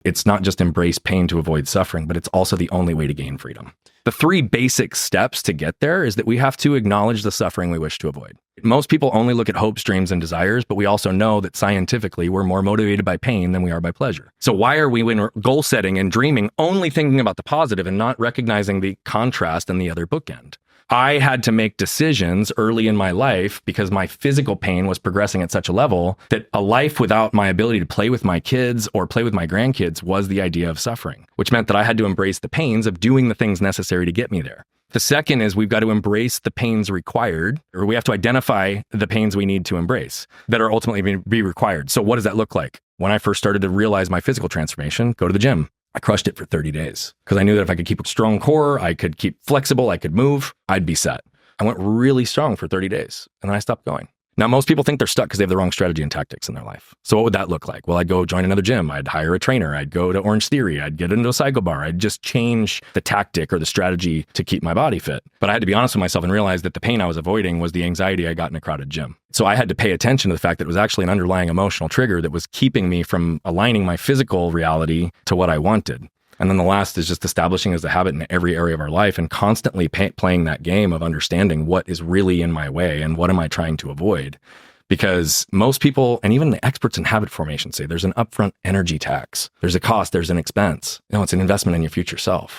It's not just embrace pain to avoid suffering, but it's also the only way to gain freedom. The 3 basic steps to get there is that we have to acknowledge the suffering we wish to avoid. Most people only look at hopes, dreams, and desires, but we also know that scientifically we're more motivated by pain than we are by pleasure. So why are we, when we're goal setting and dreaming, only thinking about the positive and not recognizing the contrast and the other bookend? I had to make decisions early in my life because my physical pain was progressing at such a level that a life without my ability to play with my kids or play with my grandkids was the idea of suffering, which meant that I had to embrace the pains of doing the things necessary to get me there. The second is we've got to embrace the pains required, or we have to identify the pains we need to embrace that are ultimately be required. So what does that look like? When I first started to realize my physical transformation, go to the gym. I crushed it for 30 days because I knew that if I could keep a strong core, I could keep flexible, I could move, I'd be set. I went really strong for 30 days and then I stopped going. Now, most people think they're stuck because they have the wrong strategy and tactics in their life. So what would that look like? Well, I'd go join another gym. I'd hire a trainer. I'd go to Orange Theory. I'd get into a cycle bar. I'd just change the tactic or the strategy to keep my body fit. But I had to be honest with myself and realize that the pain I was avoiding was the anxiety I got in a crowded gym. So I had to pay attention to the fact that it was actually an underlying emotional trigger that was keeping me from aligning my physical reality to what I wanted. And then the last is just establishing as a habit in every area of our life and constantly playing that game of understanding what is really in my way and what am I trying to avoid. Because most people, and even the experts in habit formation, say there's an upfront energy tax. There's a cost, there's an expense. No, it's an investment in your future self.